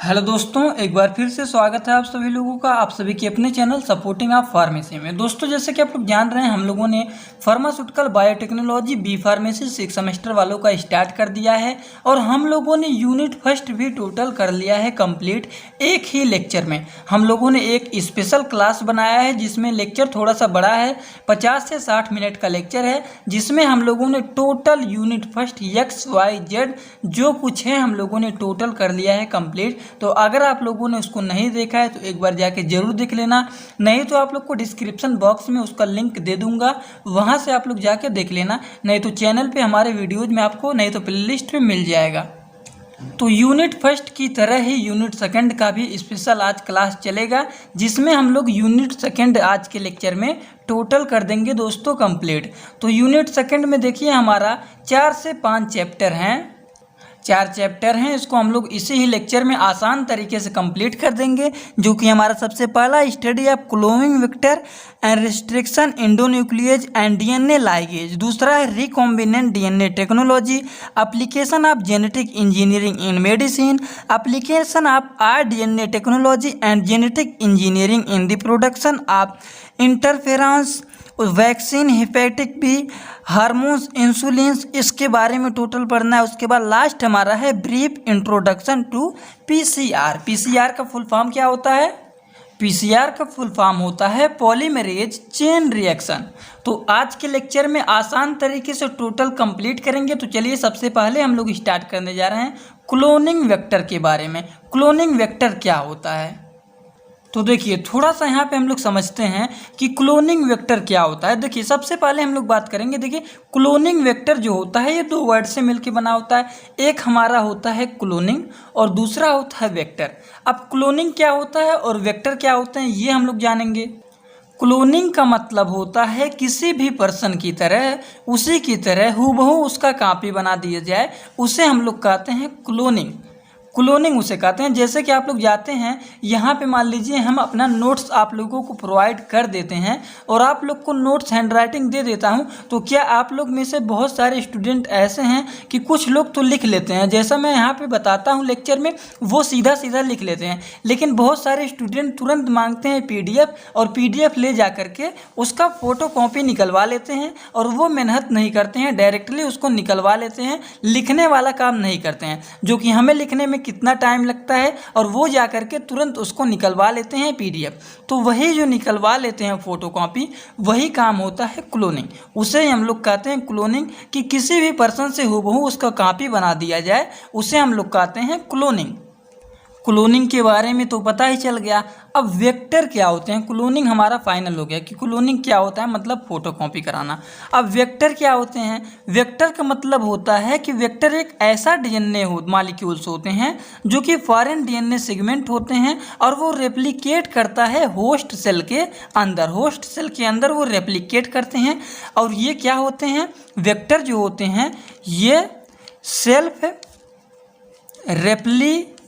Hello दोस्तों, एक बार फिर से स्वागत है आप सभी लोगों का आप सभी के अपने चैनल सपोर्टिंग ऑफ फार्मेसी में। दोस्तों, जैसे कि आप लोग जान रहे हैं, हम लोगों ने pharmaceutical biotechnology B pharmacy 6 semester वालों का स्टार्ट कर दिया है और हम लोगों ने यूनिट फर्स्ट भी टोटल कर लिया है कंप्लीट। एक ही लेक्चर में हम लोगों ने एक स्पेशल क्लास बनाया है जिसमें लेक्चर थोड़ा सा बड़ा है, 50 से 60 मिनट का लेक्चर है, जिसमें हम लोगों ने टोटल यूनिट फर्स्ट XYZ जो कुछ है हम लोगों ने टोटल कर लिया है कंप्लीट। तो अगर आप लोगों ने उसको नहीं देखा है तो एक बार जाके जरूर देख लेना, नहीं तो आप लोग को डिस्क्रिप्शन बॉक्स में उसका लिंक दे दूंगा, वहां से आप लोग जाके देख लेना, नहीं तो चैनल पे हमारे वीडियोज में आपको नहीं तो प्लेलिस्ट में मिल जाएगा। तो यूनिट फर्स्ट की तरह ही यूनिट सेकंड का भी स्पेशल आज क्लास चलेगा, जिसमें हम लोग यूनिट सेकंड आज के लेक्चर में टोटल कर देंगे दोस्तों कंप्लीट। तो यूनिट सेकंड में देखिए हमारा 4 से 5 चैप्टर हैं, 4 चैप्टर हैं। इसको हम लोग इसी ही लेक्चर में आसान तरीके से कंप्लीट कर देंगे, जो कि हमारा सबसे पहला study of cloning vector and restriction endonuclease and DNA ligase, दूसरा है recombinant DNA technology, application of genetic engineering in medicine, application of rDNA technology and genetic engineering in the production of interference vaccine, hepatic B, hormones, insulins, इसके बारे में total पढ़ना है। उसके बाद last हमारा है brief introduction to PCR. PCR का फुल फॉर्म क्या होता है? पीसीआर का फुल फॉर्म होता है पॉलीमरेज चेन रिएक्शन। तो आज के लेक्चर में आसान तरीके से टोटल कंप्लीट करेंगे। तो चलिए सबसे पहले हम लोग स्टार्ट करने जा रहे हैं क्लोनिंग वेक्टर के बारे में। क्लोनिंग वेक्टर क्या होता है? तो देखिए थोड़ा सा यहाँ पे हम लोग समझते हैं कि क्लोनिंग वेक्टर क्या होता है। देखिए सबसे पहले हम लोग बात करेंगे, देखिए क्लोनिंग वेक्टर जो होता है ये 2 वर्ड से मिलके बना होता है। एक हमारा होता है क्लोनिंग और दूसरा होता है वेक्टर। अब क्लोनिंग क्या होता है और वेक्टर क्या होते हैं ये हम लोग जानेंगे। क्लोनिंग का मतलब होता है किसी भी पर्सन की तरह, उसी की तरह हूबहू उसका कॉपी बना दिया जाए, उसे हम लोग कहते हैं क्लोनिंग। क्लोनिंग उसे कहते हैं। जैसे कि आप लोग जाते हैं यहाँ पे, मान लीजिए हम अपना नोट्स आप लोगों को प्रोवाइड कर देते हैं और आप लोग को नोट्स हैंडराइटिंग दे देता हूँ, तो क्या आप लोग में से बहुत सारे स्टूडेंट ऐसे हैं कि कुछ लोग तो लिख लेते हैं, जैसा मैं यहाँ पे बताता हूँ लेक्चर में वो सीधा सीधा लिख लेते हैं, लेकिन बहुत सारे स्टूडेंट तुरंत मांगते हैं PDF और PDF ले जा करके उसका फ़ोटो कॉपी निकलवा लेते हैं और वो मेहनत नहीं करते हैं, डायरेक्टली उसको निकलवा लेते हैं, लिखने वाला काम नहीं करते हैं, जो कि हमें लिखने में कितना टाइम लगता है और वो जा करके तुरंत उसको निकलवा लेते हैं PDF। तो वही जो निकलवा लेते हैं फोटोकॉपी, वही काम होता है क्लोनिंग। उसे हम लोग कहते हैं क्लोनिंग, कि किसी भी पर्सन से हूबहू उसका कॉपी बना दिया जाए, उसे हम लोग कहते हैं क्लोनिंग। क्लोनिंग के बारे में तो पता ही चल गया। अब वेक्टर क्या होते हैं? क्लोनिंग हमारा फाइनल हो गया कि क्लोनिंग क्या होता है, मतलब फोटोकॉपी कराना। अब वेक्टर क्या होते हैं? वेक्टर का मतलब होता है कि वेक्टर एक ऐसा डीएनए मॉलिक्यूल्स होते हैं जो कि फॉरेन डीएनए सेगमेंट होते हैं और वो रेप्लिकेट करता है होस्ट सेल के अंदर। होस्ट सेल के अंदर वो रेप्लिकेट करते हैं और ये क्या होते हैं? वेक्टर जो होते हैं ये सेल्फ रेप्लिकेटिंग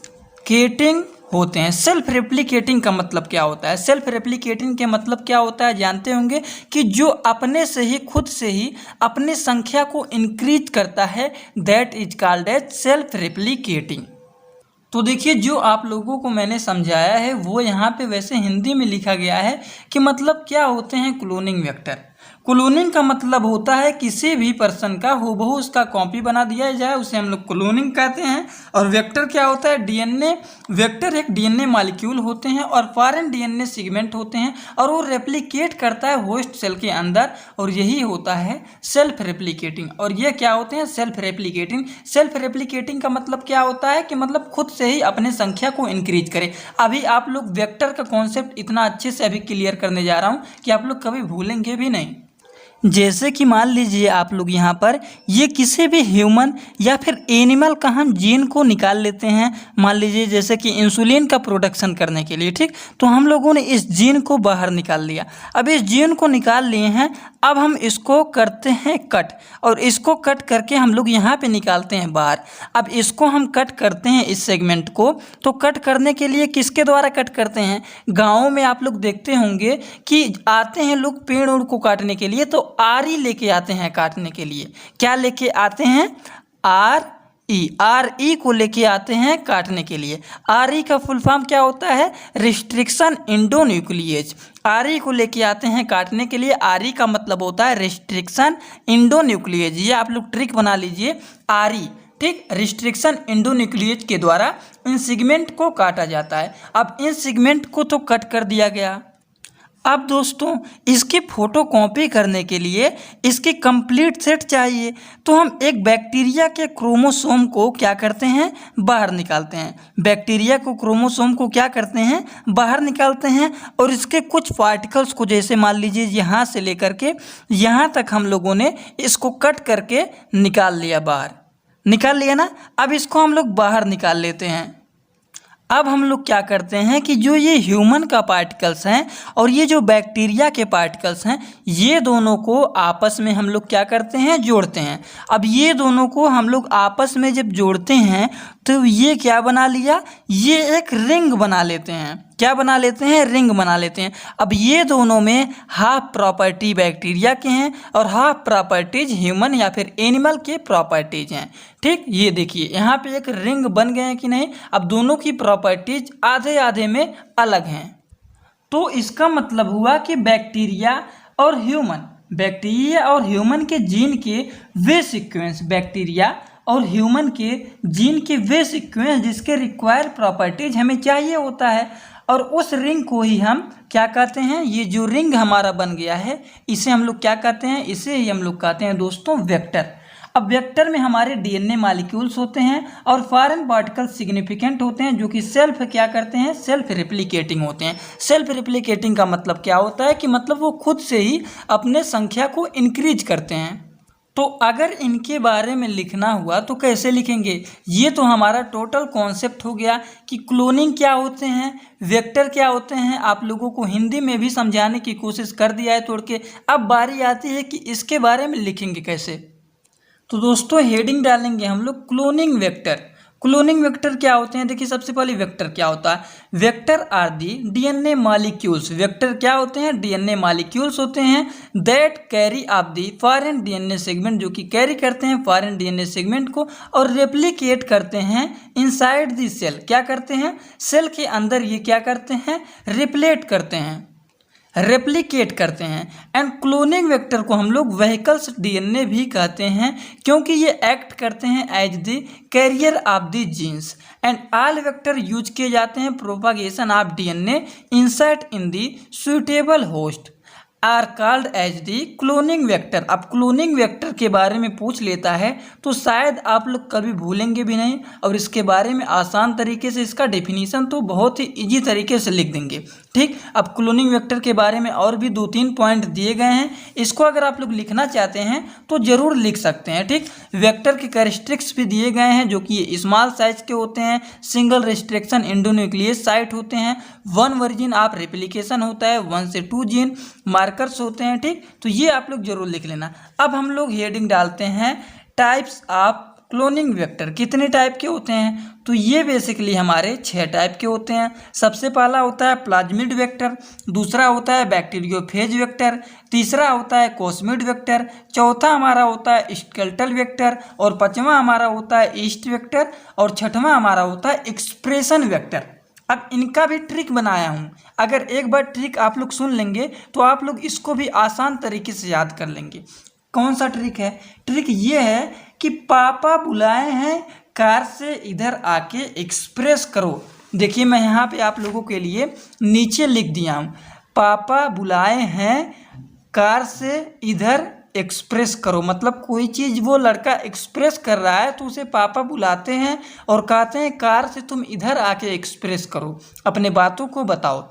होते हैं। सेल्फ रेप्लिकेटिंग का मतलब क्या होता है? सेल्फ रेप्लिकेटिंग के मतलब क्या होता है जानते होंगे, कि जो अपने से ही खुद से ही अपनी संख्या को इंक्रीज करता है, that is called as self replicating. तो देखिए जो आप लोगों को मैंने समझाया है वो यहाँ पे वैसे हिंदी में लिखा गया है कि मतलब क्या होते हैं क्लोनिंग वेक्टर। क्लोनिंग का मतलब होता है किसी भी पर्सन का हूबहू उसका कॉपी बना दिया जाए, उसे हम लोग क्लोनिंग कहते हैं। और वेक्टर क्या होता है? डीएनए। वेक्टर एक डीएनए मॉलिक्यूल होते हैं और फॉरेन डीएनए सेगमेंट होते हैं और वो रेप्लिकेट करता है होस्ट सेल के अंदर, और यही होता है सेल्फ रेप्लिकेटिंग। और ये क्या होते हैं? Self replicating. सेल्फ रेप्लिकेटिंग का मतलब क्या होता है कि मतलब खुद से ही अपने संख्या को इंक्रीज करे। अभी आप लोग वेक्टर का कॉन्सेप्ट इतना अच्छे से अभी क्लियर करने जा रहा हूँ कि आप लोग कभी भूलेंगे भी नहीं। जैसे कि मान लीजिए आप लोग यहाँ पर ये किसी भी ह्यूमन या फिर एनिमल का हम जीन को निकाल लेते हैं, मान लीजिए जैसे कि इंसुलिन का प्रोडक्शन करने के लिए, ठीक, तो हम लोगों ने इस जीन को बाहर निकाल लिया। अब इस जीन को निकाल लिए हैं, अब हम इसको करते हैं कट, और इसको कट करके हम लोग यहाँ पे निकालते हैं बाहर। अब इसको हम कट करते हैं इस सेगमेंट को, तो कट करने के लिए किसके द्वारा कट करते हैं? गाँव में आप लोग देखते होंगे कि आते हैं लोग पेड़ उड़ को काटने के लिए, तो आरी लेके आते हैं काटने के लिए। क्या लेके आते हैं? आर RE को लेके आते हैं काटने के लिए। RE का फुल फॉर्म क्या होता है? रिस्ट्रिक्शन इंडोन्यूक्लियेज। RE को लेके आते हैं काटने के लिए। RE का मतलब होता है रिस्ट्रिक्शन इंडोन्यूक्लियेज। ये आप लोग ट्रिक बना लीजिए। RE, ठीक, रिस्ट्रिक्शन इंडोन्यूक्लियेज के द्वारा इन सेगमेंट को काटा जाता है। अब इन सेगमेंट को तो कट कर दिया गया। अब दोस्तों इसकी फ़ोटो कॉपी करने के लिए इसकी कंप्लीट सेट चाहिए, तो हम एक बैक्टीरिया के क्रोमोसोम को क्या करते हैं? बाहर निकालते हैं। बैक्टीरिया को क्रोमोसोम को क्या करते हैं? बाहर निकालते हैं और इसके कुछ पार्टिकल्स को, जैसे मान लीजिए यहाँ से लेकर के यहाँ तक हम लोगों ने इसको कट करके निकाल लिया बाहर। निकाल लिया ना। अब इसको हम लोग बाहर निकाल लेते हैं। अब हम लोग क्या करते हैं कि जो ये ह्यूमन का पार्टिकल्स हैं और ये जो बैक्टीरिया के पार्टिकल्स हैं, ये दोनों को आपस में हम लोग क्या करते हैं? जोड़ते हैं। अब ये दोनों को हम लोग आपस में जब जोड़ते हैं तो ये क्या बना लिया? ये एक रिंग बना लेते हैं। क्या बना लेते हैं? रिंग बना लेते हैं। अब ये दोनों में हाफ प्रॉपर्टी बैक्टीरिया के हैं और हाफ प्रॉपर्टीज ह्यूमन या फिर एनिमल के प्रॉपर्टीज हैं। ठीक, ये देखिए यहाँ पे एक रिंग बन गए हैं कि नहीं? अब दोनों की प्रॉपर्टीज आधे आधे में अलग हैं। तो इसका मतलब हुआ कि बैक्टीरिया और ह्यूमन के जीन के वे सीक्वेंस, बैक्टीरिया और ह्यूमन के जीन के वे सीक्वेंस जिसके रिक्वायर्ड प्रॉपर्टीज हमें चाहिए होता है, और उस रिंग को ही हम क्या कहते हैं? ये जो रिंग हमारा बन गया है इसे हम लोग क्या कहते हैं? इसे ही हम लोग कहते हैं दोस्तों वेक्टर। अब वेक्टर में हमारे DNA मॉलिक्यूल्स होते हैं और फॉरेन पार्टिकल सिग्निफिकेंट होते हैं, जो कि सेल्फ क्या करते हैं? सेल्फ रिप्लिकेटिंग होते हैं। सेल्फ रिप्लिकेटिंग का मतलब क्या होता है? कि मतलब वो खुद से ही अपने संख्या को इंक्रीज करते हैं। तो अगर इनके बारे में लिखना हुआ तो कैसे लिखेंगे? ये तो हमारा टोटल कॉन्सेप्ट हो गया कि क्लोनिंग क्या होते हैं, वेक्टर क्या होते हैं। आप लोगों को हिंदी में भी समझाने की कोशिश कर दिया है तोड़ के। अब बारी आती है कि इसके बारे में लिखेंगे कैसे। तो दोस्तों हेडिंग डालेंगे हम लोग क्लोनिंग वेक्टर। क्लोनिंग वेक्टर क्या होते हैं? देखिए सबसे पहले वेक्टर क्या होता है? Vector are the DNA molecules. Vector क्या होते हैं? DNA मॉलिक्यूल्स होते हैं that carry of the foreign DNA segment, जो कि कैरी करते हैं फॉरेन DNA सेगमेंट को और रेप्लिकेट करते हैं इनसाइड दी सेल। क्या करते हैं? सेल के अंदर ये क्या करते हैं? रिप्लेट करते हैं, रेप्लिकेट करते हैं। एंड क्लोनिंग वेक्टर को हम लोग व्हीकल्स DNA भी कहते हैं, क्योंकि ये एक्ट करते हैं as the carrier of the genes. And all vector use किए जाते हैं propagation of DNA insert in the suitable host are called as the cloning vector. अब क्लोनिंग वेक्टर के बारे में पूछ लेता है तो शायद आप लोग कभी भूलेंगे भी नहीं, और इसके बारे में आसान तरीके से इसका डेफिनेशन तो बहुत ही इजी तरीके से लिख देंगे। ठीक, अब क्लोनिंग वेक्टर के बारे में और भी 2-3 पॉइंट दिए गए हैं, इसको अगर आप लोग लिखना चाहते हैं तो ज़रूर लिख सकते हैं। ठीक, वेक्टर के कैरेक्टरिस्टिक्स भी दिए गए हैं, जो कि ये स्मॉल साइज के होते हैं, सिंगल रिस्ट्रिक्शन इंडोन्यूक्लियस साइट होते हैं, 1 वर्जिन ऑफ रेप्लिकेशन होता है, 1 से 2 जीन मार्कर्स होते हैं। ठीक, तो ये आप लोग जरूर लिख लेना। अब हम लोग हेडिंग डालते हैं टाइप्स ऑफ क्लोनिंग वेक्टर। कितने टाइप के होते हैं? तो ये बेसिकली हमारे 6 टाइप के होते हैं। सबसे पहला होता है प्लाज्मिड वेक्टर, दूसरा होता है बैक्टीरियोफेज वेक्टर, तीसरा होता है कोस्मिड वेक्टर, चौथा हमारा होता है स्केलेटल वेक्टर, और पांचवा हमारा होता है ईस्ट वेक्टर, और छठवां हमारा होता है एक्सप्रेशन वेक्टर। अब इनका भी ट्रिक बनाया हूँ, अगर एक बार ट्रिक आप लोग सुन लेंगे तो आप लोग इसको भी आसान तरीके से याद कर लेंगे। कौन सा ट्रिक है? ट्रिक ये है कि पापा बुलाए हैं कार से इधर आके एक्सप्रेस करो। देखिए मैं यहाँ पे आप लोगों के लिए नीचे लिख दिया हूँ, पापा बुलाए हैं कार से इधर एक्सप्रेस करो। मतलब कोई चीज़ वो लड़का एक्सप्रेस कर रहा है तो उसे पापा बुलाते हैं और कहते हैं कार से तुम इधर आके एक्सप्रेस करो, अपने बातों को बताओ।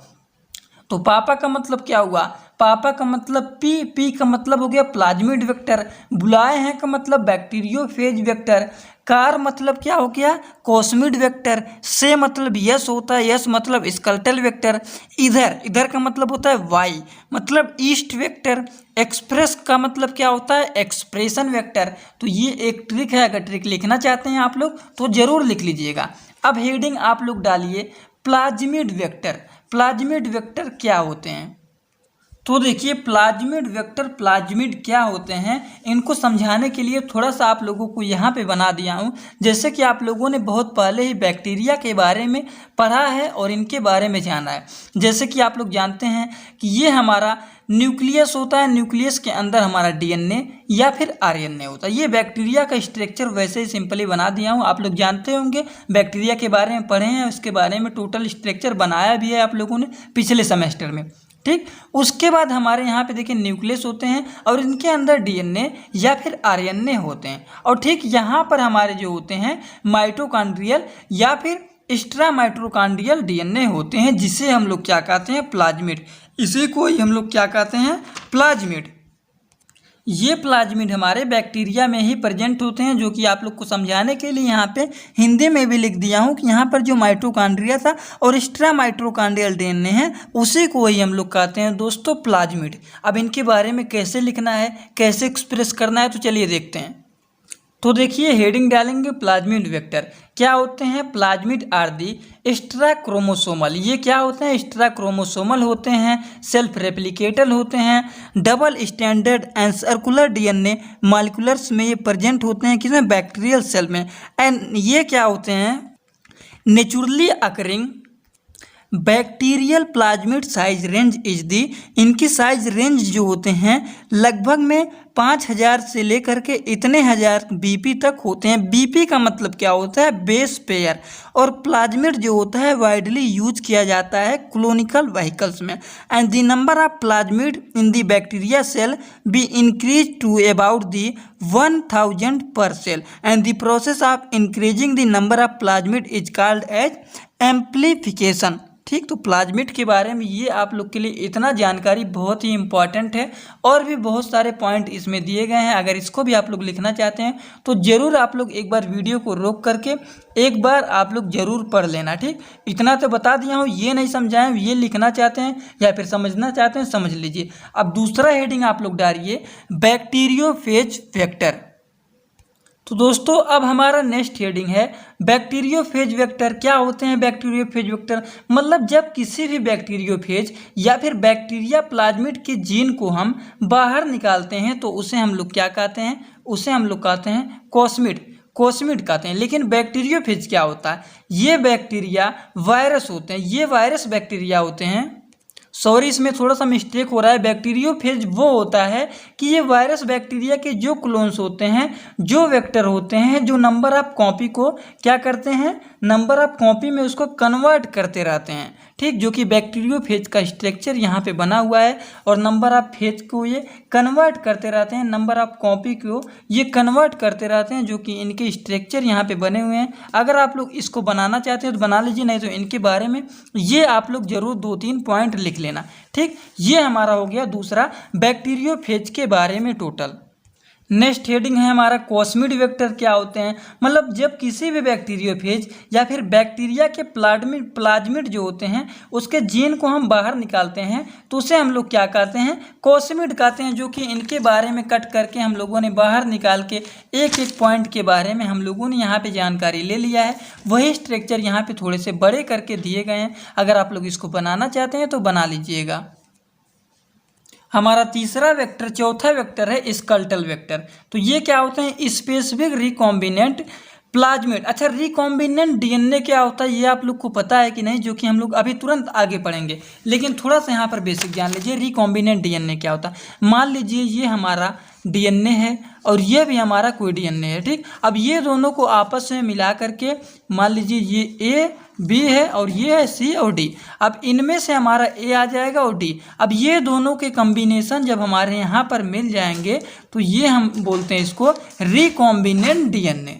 तो पापा का मतलब क्या हुआ? पापा का मतलब पी का मतलब हो गया प्लाज्मिड वेक्टर, बुलाए हैं का मतलब बैक्टीरियोफेज वेक्टर, कार मतलब क्या हो गया? कोस्मिड वेक्टर, से मतलब यस होता है, यस मतलब स्केलेटल वेक्टर, इधर का मतलब होता है वाई मतलब ईस्ट वेक्टर, एक्सप्रेस का मतलब क्या होता है? Expression vector. तो ये एक ट्रिक है, अगर ट्रिक लिखना चाहते हैं आप लोग तो ज़रूर लिख लीजिएगा। अब हेडिंग आप लोग डालिए प्लाज्मिड वेक्टर। प्लाज्मिड वेक्टर क्या होते हैं? तो देखिए प्लाज्मिड वेक्टर प्लाज्मिड क्या होते हैं, इनको समझाने के लिए थोड़ा सा आप लोगों को यहाँ पे बना दिया हूँ। जैसे कि आप लोगों ने बहुत पहले ही बैक्टीरिया के बारे में पढ़ा है और इनके बारे में जाना है। जैसे कि आप लोग जानते हैं कि ये हमारा न्यूक्लियस होता है, न्यूक्लियस के अंदर हमारा डीएनए या फिर आरएनए होता है। ये बैक्टीरिया का स्ट्रक्चर वैसे ही सिंपली बना दिया हूँ, आप लोग जानते होंगे, बैक्टीरिया के बारे में पढ़े हैं, उसके बारे में टोटल स्ट्रक्चर बनाया भी है आप लोगों ने पिछले सेमेस्टर में। ठीक, उसके बाद हमारे यहाँ पे देखिए न्यूक्लियस होते हैं और इनके अंदर डीएनए या फिर आरएनए होते हैं। और ठीक यहाँ पर हमारे जो होते हैं माइटोकॉन्ड्रियल या फिर एक्स्ट्रा माइटोकॉन्ड्रियल डीएनए होते हैं, जिसे हम लोग क्या कहते हैं प्लाज्मिड। इसी को ही हम लोग क्या कहते हैं प्लाज्मिड। ये प्लाज्मिड हमारे बैक्टीरिया में ही प्रेजेंट होते हैं, जो कि आप लोग को समझाने के लिए यहाँ पे हिंदी में भी लिख दिया हूँ कि यहाँ पर जो माइटोकॉन्ड्रिया था और एक्स्ट्रा माइटोकॉन्ड्रियल डीएनए है, उसी को ही हम लोग कहते हैं दोस्तों प्लाज्मिड। अब इनके बारे में कैसे लिखना है, कैसे एक्सप्रेस करना है, तो चलिए देखते हैं। तो देखिए हेडिंग डालेंगे प्लाज्मिड वेक्टर क्या होते हैं। Plasmid are the extra chromosomal, ये क्या होते हैं एक्स्ट्रा क्रोमोसोमल होते हैं, सेल्फ रेप्लिकेटल होते हैं, double standard and circular DNA molecules में ये प्रेजेंट होते हैं, किसमें बैक्टीरियल सेल में। एंड ये क्या होते हैं naturally occurring bacterial plasmid size range is the, इनकी साइज रेंज जो होते हैं लगभग में 5000 से लेकर के इतने हजार बीपी तक होते हैं। बीपी का मतलब क्या होता है बेस पेयर। और प्लाज्मिड जो होता है वाइडली यूज किया जाता है क्लोनिकल व्हीकल्स में। And the number of plasmid in the bacteria cell be increase to about the 1000 per cell and the process of increasing the number of plasmid is called as amplification. ठीक, तो plasmid के बारे में ये आप लोग के लिए इतना जानकारी बहुत ही इंपॉर्टेंट है और भी बहुत सारे पॉइंट इसमें दिए गए हैं। अगर इसको भी आप लोग लिखना चाहते हैं तो ज़रूर आप लोग एक बार वीडियो को रोक करके एक बार आप लोग ज़रूर पढ़ लेना। ठीक, इतना तो बता दिया हूँ, ये नहीं समझाएं, ये लिखना चाहते हैं या फिर समझना चाहते हैं समझ लीजिए। अब दूसरा हेडिंग आप लोग डालिए बैक्टीरियोफेज वेक्टर। तो दोस्तों अब हमारा नेक्स्ट हेडिंग है बैक्टीरियोफेज वेक्टर क्या होते हैं। बैक्टीरियोफेज वेक्टर मतलब जब किसी भी बैक्टीरियोफेज या फिर बैक्टीरिया प्लाज्मिड के जीन को हम बाहर निकालते हैं तो उसे हम लोग क्या कहते हैं, उसे हम लोग कहते हैं कोस्मिड कहते हैं। लेकिन बैक्टीरियोफेज क्या होता है, ये बैक्टीरिया वायरस होते हैं, ये वायरस बैक्टीरिया होते हैं। सॉरी इसमें थोड़ा सा मिस्टेक हो रहा है। बैक्टीरियोफेज वो होता है कि ये वायरस बैक्टीरिया के जो क्लोन्स होते हैं, जो वेक्टर होते हैं, जो नंबर ऑफ कॉपी को क्या करते हैं, नंबर ऑफ कॉपी में उसको कन्वर्ट करते रहते हैं। ठीक, जो कि बैक्टीरियोफेज का स्ट्रक्चर यहाँ पे बना हुआ है और नंबर ऑफ फेज को ये कन्वर्ट करते रहते हैं, नंबर ऑफ कॉपी को ये कन्वर्ट करते रहते हैं, जो कि इनके स्ट्रक्चर यहाँ पे बने हुए हैं। अगर आप लोग इसको बनाना चाहते हैं तो बना लीजिए, नहीं तो इनके बारे में ये आप लोग जरूर 2-3 पॉइंट लिख लेना। ठीक, ये हमारा हो गया दूसरा बैक्टीरियोफेज के बारे में टोटल। नेक्स्ट हेडिंग है हमारा कोस्मिड वेक्टर क्या होते हैं। मतलब जब किसी भी बैक्टीरियोफेज या फिर बैक्टीरिया के प्लाज्मिड जो होते हैं उसके जीन को हम बाहर निकालते हैं तो उसे हम लोग क्या कहते हैं कोस्मिड कहते हैं। जो कि इनके बारे में कट करके हम लोगों ने बाहर निकाल के एक एक पॉइंट के बारे में हम लोगों ने यहाँ पे जानकारी ले लिया है। वही स्ट्रक्चर यहाँ पे थोड़े से बड़े करके दिए गए हैं, अगर आप लोग इसको बनाना चाहते हैं तो बना लीजिएगा। हमारा तीसरा वेक्टर, चौथा वेक्टर है स्कल्टल वेक्टर। तो ये क्या होते हैं स्पेसिफिक रिकॉम्बिनेंट प्लाज्मिड। अच्छा, रिकॉम्बिनेंट डीएनए क्या होता है ये आप लोग को पता है कि नहीं, जो कि हम लोग अभी तुरंत आगे पढ़ेंगे, लेकिन थोड़ा सा यहाँ पर बेसिक जान लीजिए रिकॉम्बिनेंट डीएनए क्या होता है। मान लीजिए ये हमारा डीएनए है और ये भी हमारा कोई डीएनए है। ठीक, अब ये दोनों को आपस में मिला करके मान लीजिए ये ए बी है और ये है सी और डी। अब इनमें से हमारा ए आ जाएगा और डी। अब ये दोनों के कॉम्बिनेशन जब हमारे यहाँ पर मिल जाएंगे तो ये हम बोलते हैं इसको रिकॉम्बिनेंट डीएनए।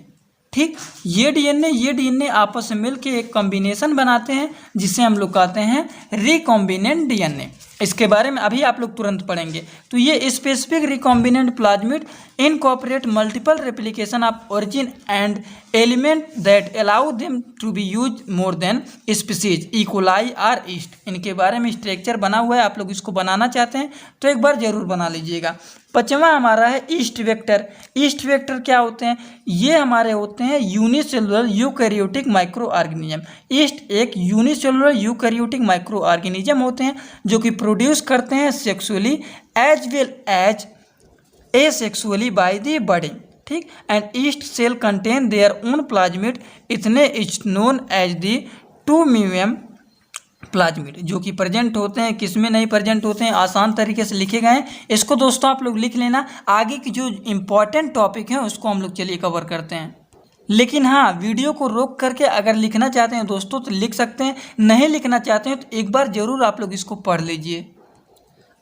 ठीक, ये डीएनए आपस में मिलके एक कॉम्बिनेशन बनाते हैं जिसे हम लोग कहते हैं रिकॉम्बिनेंट डीएनए। इसके बारे में अभी आप लोग तुरंत पढ़ेंगे। तो ये specific recombinant plasmid incorporate multiple replication of origin and element that allow them to be use more than species E coli or yeast. इनके बारे में स्ट्रक्चर बना हुआ है, आप लोग इसको बनाना चाहते हैं तो एक बार जरूर बना लीजिएगा। पांचवा हमारा है ईस्ट वेक्टर। ईस्ट वेक्टर क्या होते हैं? ये हमारे होते हैं unicellular eukaryotic micro organism. Yeast एक यूनिसेलुलर यूकैरियोटिक माइक्रो ऑर्गेनिज्म होते हैं जो कि प्रोड्यूस करते हैं sexually as well as asexually by the budding, ठीक। And yeast cell contain their own plasmid, इतने इज नोन एज दी 2 म्यूएम प्लाज्मिड, जो कि प्रेजेंट होते हैं, किसमें नहीं प्रेजेंट होते हैं, आसान तरीके से लिखे गए हैं। इसको दोस्तों आप लोग लिख लेना। आगे की जो इम्पॉर्टेंट टॉपिक है उसको हम लोग चलिए कवर करते हैं। लेकिन हाँ, वीडियो को रोक करके अगर लिखना चाहते हैं दोस्तों तो लिख सकते हैं, नहीं लिखना चाहते हैं तो एक बार जरूर आप लोग इसको पढ़ लीजिए।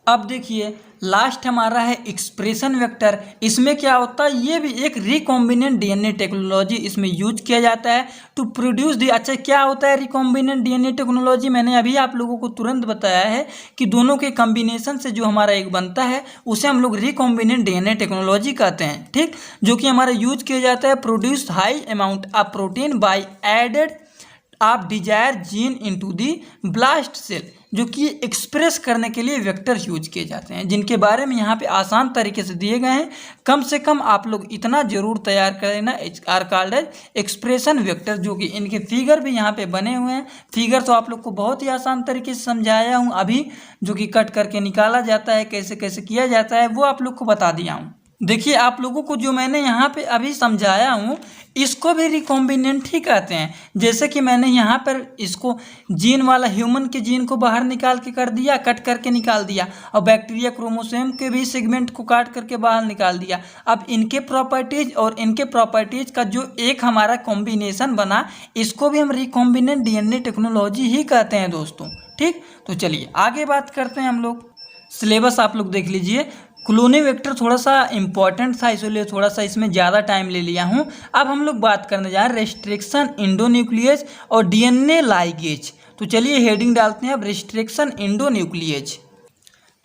अब देखिए लास्ट हमारा है एक्सप्रेशन वेक्टर। इसमें क्या होता है? ये भी एक रिकॉम्बिनेंट डीएनए टेक्नोलॉजी इसमें यूज किया जाता है टू प्रोड्यूस दी। अच्छा, क्या होता है रिकॉम्बिनेंट डीएनए टेक्नोलॉजी? मैंने अभी आप लोगों को तुरंत बताया है कि दोनों के कॉम्बिनेशन से जो हमारा एक बनता है उसे हम लोग रिकॉम्बिनेंट डीएनए टेक्नोलॉजी कहते हैं, ठीक। जो कि हमारा यूज किया जाता है produce high amount of protein by added आप desire gene into the blast cell, जो कि एक्सप्रेस करने के लिए वेक्टर यूज किए जाते हैं, जिनके बारे में यहाँ पे आसान तरीके से दिए गए हैं। कम से कम आप लोग इतना जरूर तैयार कर लेना, are called as expression vector, जो कि इनके फिगर भी यहाँ पे बने हुए हैं। फिगर तो आप लोग को बहुत ही आसान तरीके से समझाया हूँ अभी, जो कि कट करके निकाला जाता है, कैसे कैसे किया जाता है वो आप लोग को बता दिया हूँ। देखिए आप लोगों को जो मैंने यहाँ पे अभी समझाया हूँ इसको भी रिकॉम्बिनेंट ही कहते हैं। जैसे कि मैंने यहाँ पर इसको जीन वाला ह्यूमन के जीन को बाहर निकाल के कर दिया, कट करके निकाल दिया, और बैक्टीरिया क्रोमोसोम के भी सेगमेंट को काट करके बाहर निकाल दिया। अब इनके प्रॉपर्टीज और इनके प्रॉपर्टीज का जो एक हमारा कॉम्बिनेशन बना, इसको भी हम रिकॉम्बिनेंट डीएनए टेक्नोलॉजी ही कहते हैं दोस्तों, ठीक। तो चलिए आगे बात करते हैं हम लोग। सिलेबस आप लोग देख लीजिए। क्लोनिंग वेक्टर थोड़ा सा इंपॉर्टेंट था, इसलिए थोड़ा सा इसमें ज़्यादा टाइम ले लिया हूँ। अब हम लोग बात करने जा रहे हैं रेस्ट्रिक्शन एंडोन्यूक्लियस और डीएनए लाइगेज। तो चलिए हेडिंग डालते हैं अब रेस्ट्रिक्शन एंडोन्यूक्लियस।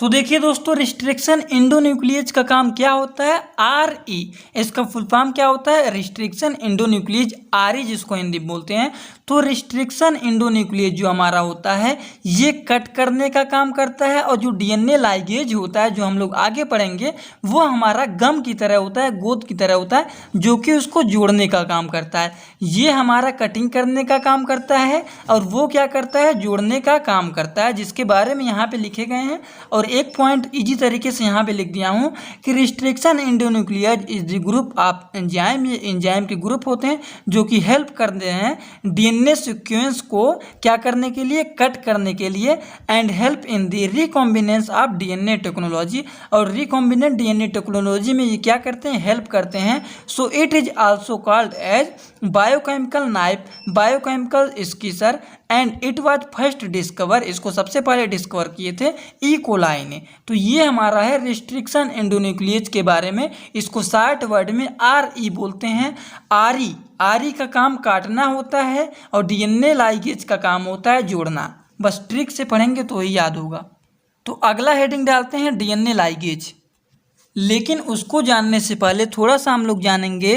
तो देखिए दोस्तों, रिस्ट्रिक्शन एंडोन्यूक्लियस का काम क्या होता है? RE, इसका फुल फॉर्म क्या होता है? रिस्ट्रिक्शन एंडोन्यूक्लियस, RE जिसको हिंदी में बोलते हैं। तो रिस्ट्रिक्शन एंडोन्यूक्लियस जो हमारा होता है ये कट करने का काम करता है, और जो डीएनए लाइगेज होता है जो हम लोग आगे पढ़ेंगे वो हमारा गम की तरह होता है, गोंद की तरह होता है, जो कि उसको जोड़ने का काम करता है। ये हमारा कटिंग करने का काम करता है और वो क्या करता है? जोड़ने का काम करता है, जिसके बारे में यहाँ पे लिखे गए हैं। और एक पॉइंट इजी तरीके से यहाँ पे लिख दिया हूँ कि restriction endonuclease is the group of enzyme. ये एंजाइम के ग्रुप होते हैं जो कि हेल्प करते हैं डीएनए सीक्वेंस को क्या करने के लिए? कट करने के लिए, and help in the recombinants of DNA technology. और रिकॉम्बिनेंट डीएनए टेक्नोलॉजी में ये क्या करते हैं? हेल्प करते हैं। So it is also called as biochemical knife, biochemical scissor, and it was first discover, इसको सबसे पहले डिस्कवर किए थे ई कोलाई ने। तो ये हमारा है रिस्ट्रिक्शन एंडोन्यूक्लियस के बारे में। इसको शॉर्ट वर्ड में RE बोलते हैं। RE का काम काटना होता है और डीएनए लाइगेज का काम होता है जोड़ना। बस ट्रिक से पढ़ेंगे तो ही याद होगा। तो अगला हेडिंग डालते हैं डीएनए लाइगेज। लेकिन उसको जानने से पहले थोड़ा सा हम लोग जानेंगे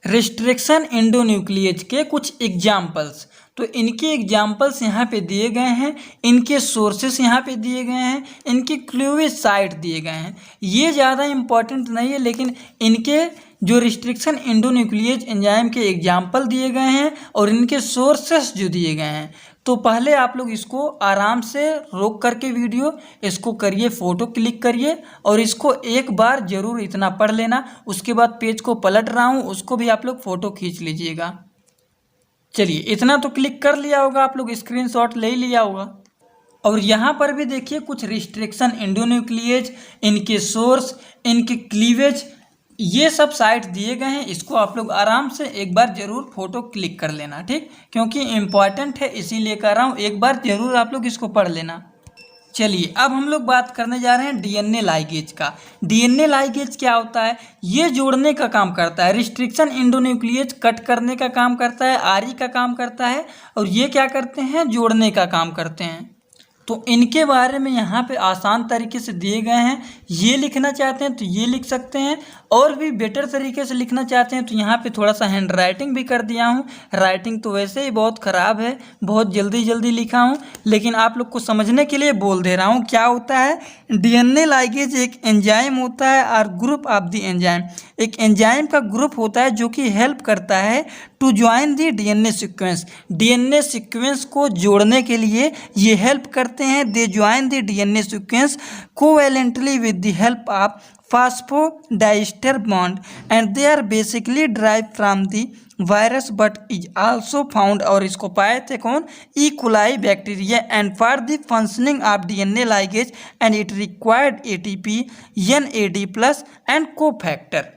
रिस्ट्रिक्शन एंडोन्यूक्लियस के कुछ एग्जाम्पल्स। तो इनके एग्जाम्पल्स यहाँ पे दिए गए हैं, इनके सोर्सेस यहाँ पे दिए गए हैं, इनके क्लीवेज साइट दिए गए हैं। ये ज़्यादा इम्पॉर्टेंट नहीं है, लेकिन इनके जो रिस्ट्रिक्शन एंडोन्यूक्लियस एंजाइम के एग्जाम्पल दिए गए हैं और इनके सोर्सेस जो दिए गए हैं। तो पहले आप लोग इसको आराम से रोक करके वीडियो इसको करिए, फ़ोटो क्लिक करिए और इसको एक बार ज़रूर इतना पढ़ लेना। उसके बाद पेज को पलट रहा हूँ, उसको भी आप लोग फ़ोटो खींच लीजिएगा। चलिए, इतना तो क्लिक कर लिया होगा आप लोग, स्क्रीनशॉट ले लिया होगा। और यहाँ पर भी देखिए कुछ रिस्ट्रिक्शन एंडोन्यूक्लियस, इनके सोर्स, इनके क्लीवेज, ये सब साइट दिए गए हैं। इसको आप लोग आराम से एक बार जरूर फोटो क्लिक कर लेना, ठीक, क्योंकि इम्पॉर्टेंट है इसीलिए कर रहा हूँ। एक बार जरूर आप लोग इसको पढ़ लेना। चलिए अब हम लोग बात करने जा रहे हैं डीएनए लाइगेज का। डीएनए लाइगेज क्या होता है? ये जोड़ने का काम करता है। रिस्ट्रिक्शन एंडोन्यूक्लियस कट करने का काम करता है, RE का काम करता है, और ये क्या करते हैं? जोड़ने का काम करते हैं। तो इनके बारे में यहाँ पे आसान तरीके से दिए गए हैं। ये लिखना चाहते हैं तो ये लिख सकते हैं, और भी बेटर तरीके से लिखना चाहते हैं तो यहाँ पे थोड़ा सा हैंड राइटिंग भी कर दिया हूँ। राइटिंग तो वैसे ही बहुत ख़राब है, बहुत जल्दी जल्दी लिखा हूँ, लेकिन आप लोग को समझने के लिए बोल दे रहा हूँ। क्या होता है, डीएनए लाइगेज एक एंजाइम होता है और ग्रुप ऑफ द एंजाइम, एक एंजाइम का ग्रुप होता है जो कि हेल्प करता है to join the DNA sequence. DNA sequence को जोड़ने के लिए ये हेल्प करते हैं। They join the DNA sequence covalently with the help of phosphodiester bond and they are basically drive from the virus but is also found, और इसको पाए थे कौन, E coli bacteria. And for the functioning of DNA ligase and it required ATP, NAD plus and cofactor.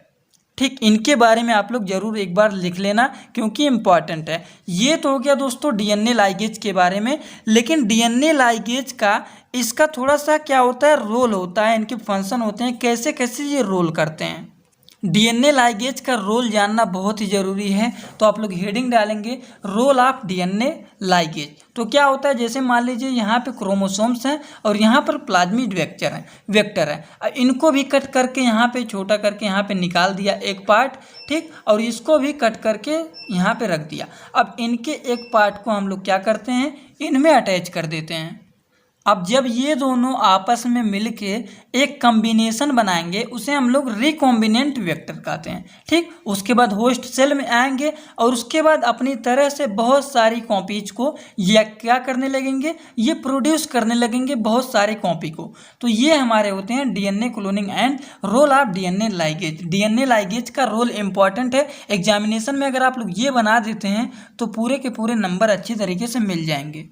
ठीक, इनके बारे में आप लोग जरूर एक बार लिख लेना क्योंकि इम्पॉर्टेंट है। ये तो हो गया दोस्तों डीएनए लाइगेज के बारे में, लेकिन डीएनए लाइगेज का इसका थोड़ा सा क्या होता है, रोल होता है, इनके फंक्शन होते हैं, कैसे कैसे ये रोल करते हैं। डीएनए लाइगेज का रोल जानना बहुत ही ज़रूरी है। तो आप लोग हेडिंग डालेंगे रोल ऑफ डीएनए लाइगेज। तो क्या होता है, जैसे मान लीजिए यहाँ पे क्रोमोसोम्स हैं और यहाँ पर प्लाज्मिड वेक्टर है। इनको भी कट करके यहाँ पे छोटा करके यहाँ पे निकाल दिया एक पार्ट, ठीक, और इसको भी कट करके यहाँ पे रख दिया। अब इनके एक पार्ट को हम लोग क्या करते हैं, इनमें अटैच कर देते हैं। अब जब ये दोनों आपस में मिलके एक कॉम्बिनेशन बनाएंगे उसे हम लोग रिकॉम्बिनेंट वेक्टर कहते हैं। ठीक, उसके बाद होस्ट सेल में आएंगे और उसके बाद अपनी तरह से बहुत सारी कॉपीज को या क्या करने लगेंगे, ये प्रोड्यूस करने लगेंगे बहुत सारी कॉपी को। तो ये हमारे होते हैं DNA cloning and role of DNA ligase. DNA ligase का रोल इंपॉर्टेंट है। एग्जामिनेशन में अगर आप लोग ये बना देते हैं तो पूरे के पूरे नंबर अच्छी तरीके से मिल जाएंगे।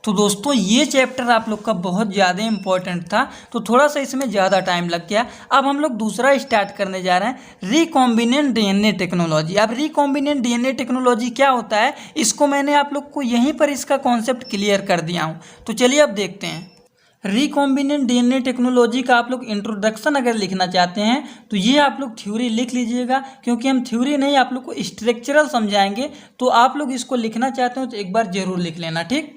तो दोस्तों ये चैप्टर आप लोग का बहुत ज़्यादा इंपॉर्टेंट था, तो थोड़ा सा इसमें ज़्यादा टाइम लग गया। अब हम लोग दूसरा स्टार्ट करने जा रहे हैं, रिकॉम्बिनेंट डीएनए टेक्नोलॉजी। अब रिकॉम्बिनेंट डीएनए टेक्नोलॉजी क्या होता है, इसको मैंने आप लोग को यहीं पर इसका कॉन्सेप्ट क्लियर कर दिया हूँ। तो चलिए अब देखते हैं। रिकॉम्बिनेंट डीएनए टेक्नोलॉजी का आप लोग इंट्रोडक्शन अगर लिखना चाहते हैं तो ये आप लोग थ्योरी लिख लीजिएगा, क्योंकि हम थ्योरी नहीं आप लोग को स्ट्रक्चरल समझाएंगे। तो आप लोग इसको लिखना चाहते हो तो एक बार जरूर लिख लेना, ठीक।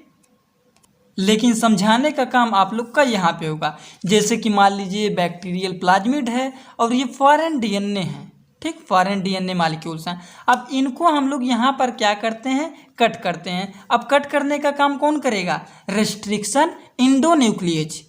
लेकिन समझाने का काम आप लोग का यहाँ पे होगा। जैसे कि मान लीजिए बैक्टीरियल प्लाज्मिड है और ये फॉरेन डीएनए है, ठीक, फॉरेन डीएनए मॉलिक्यूल्स हैं। अब इनको हम लोग यहाँ पर क्या करते हैं, कट करते हैं। अब कट करने का काम कौन करेगा, रेस्ट्रिक्शन इंडोन्यूक्लियेज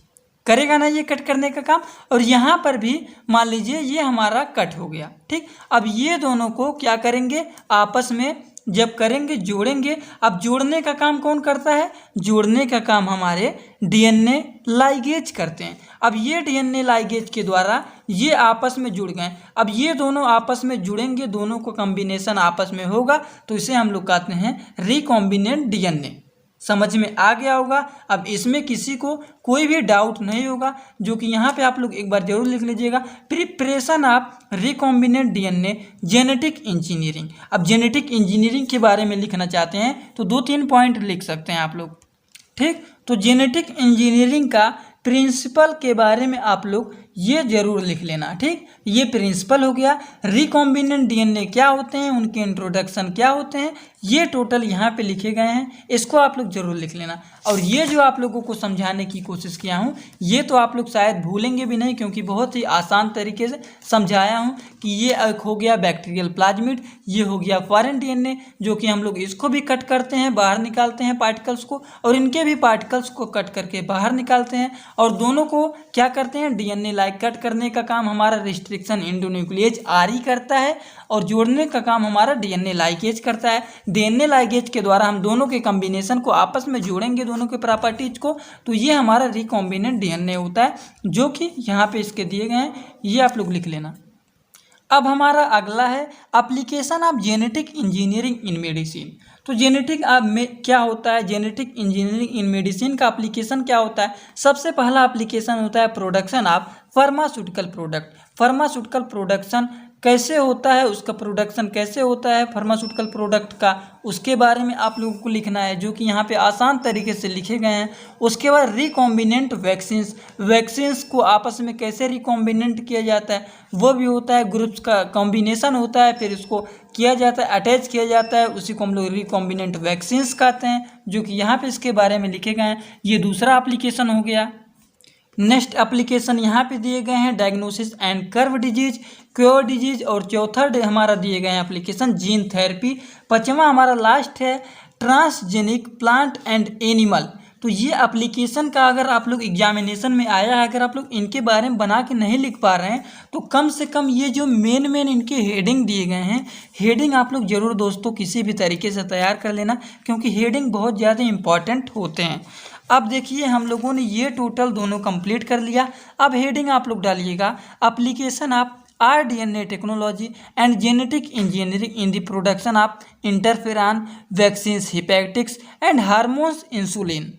करेगा ना ये कट करने का काम। और यहाँ पर भी मान लीजिए ये हमारा कट हो गया, ठीक। अब ये दोनों को क्या करेंगे, आपस में जब करेंगे जोड़ेंगे। अब जोड़ने का काम कौन करता है, जोड़ने का काम हमारे डीएनए लाइगेज करते हैं। अब ये डीएनए लाइगेज के द्वारा ये आपस में जुड़ गए। अब ये दोनों आपस में जुड़ेंगे, दोनों को कॉम्बिनेशन आपस में होगा, तो इसे हम लोग कहते हैं रिकॉम्बिनेंट डीएनए। समझ में आ गया होगा। अब इसमें किसी को कोई भी डाउट नहीं होगा, जो कि यहाँ पे आप लोग एक बार जरूर लिख लीजिएगा, preparation of recombinant DNA genetic engineering. अब जेनेटिक इंजीनियरिंग के बारे में लिखना चाहते हैं तो 2-3 पॉइंट लिख सकते हैं आप लोग, ठीक। तो जेनेटिक इंजीनियरिंग का प्रिंसिपल के बारे में आप लोग ये जरूर लिख लेना, ठीक। ये प्रिंसिपल हो गया। रिकॉम्बिनेंट डीएनए क्या होते हैं, उनके इंट्रोडक्शन क्या होते हैं, ये टोटल यहाँ पे लिखे गए हैं, इसको आप लोग जरूर लिख लेना। और ये जो आप लोगों को समझाने की कोशिश किया हूँ ये तो आप लोग शायद भूलेंगे भी नहीं, क्योंकि बहुत ही आसान तरीके से समझाया हूँ कि ये एक हो गया बैक्टीरियल प्लाज्मिड, ये हो गया फॉरेन डीएनए, जो कि हम लोग इसको भी कट करते हैं, बाहर निकालते हैं पार्टिकल्स को, और इनके भी पार्टिकल्स को कट करके बाहर निकालते हैं। और दोनों को क्या करते हैं, डीएनए लाइक कट करने का काम हमारा रिस्ट्रिक्शन इंडोन्यूक्लियेज आरई करता है, और जोड़ने का काम हमारा डीएनए लाइगेज करता है। डीएनए लाइगेज के द्वारा हम दोनों के कॉम्बिनेशन को आपस में जोड़ेंगे, दोनों के प्रॉपर्टीज को, तो ये हमारा रिकॉम्बिनेंट डीएनए होता है, जो कि यहाँ पे इसके दिए गए हैं, ये आप लोग लिख लेना। अब हमारा अगला है application of genetic engineering in medicine. तो जेनेटिक में क्या होता है, जेनेटिक इंजीनियरिंग इन मेडिसिन का एप्लीकेशन क्या होता है। सबसे पहला एप्लीकेशन होता है production of pharmaceutical product. Pharmaceutical production कैसे होता है, उसका प्रोडक्शन कैसे होता है फार्मास्यूटिकल प्रोडक्ट का, उसके बारे में आप लोगों को लिखना है, जो कि यहाँ पे आसान तरीके से लिखे गए हैं। उसके बाद रिकॉम्बिनेंट वैक्सीन्स, वैक्सीन्स को आपस में कैसे रिकॉम्बिनेंट किया जाता है, वो भी होता है, ग्रुप्स का कॉम्बिनेशन होता है, फिर इसको किया जाता है, अटैच किया जाता है, उसी को हम लोग रिकॉम्बिनेंट वैक्सीन्स कहते हैं, जो कि यहाँ पे इसके बारे में लिखे गए हैं। ये दूसरा एप्लीकेशन हो गया। नेक्स्ट एप्लीकेशन यहाँ पे दिए गए हैं diagnosis and curve disease, cure disease, और चौथा हमारा दिए गए हैं एप्लीकेशन जीन थेरेपी। पांचवा हमारा लास्ट है ट्रांसजेनिक प्लांट एंड एनिमल। तो ये एप्लीकेशन का अगर आप लोग एग्जामिनेशन में आया है, अगर आप लोग इनके बारे में बना के नहीं लिख पा रहे हैं तो कम से कम ये जो मेन इनके हेडिंग दिए गए हैं, हेडिंग आप लोग जरूर दोस्तों किसी भी तरीके से तैयार कर लेना, क्योंकि हेडिंग बहुत ज़्यादा इंपॉर्टेंट होते हैं। अब देखिए हम लोगों ने ये टोटल दोनों कंप्लीट कर लिया। अब हेडिंग आप लोग डालिएगा application of rDNA technology and genetic engineering in the production of interferon vaccines, hepatitis and hormones, insulin.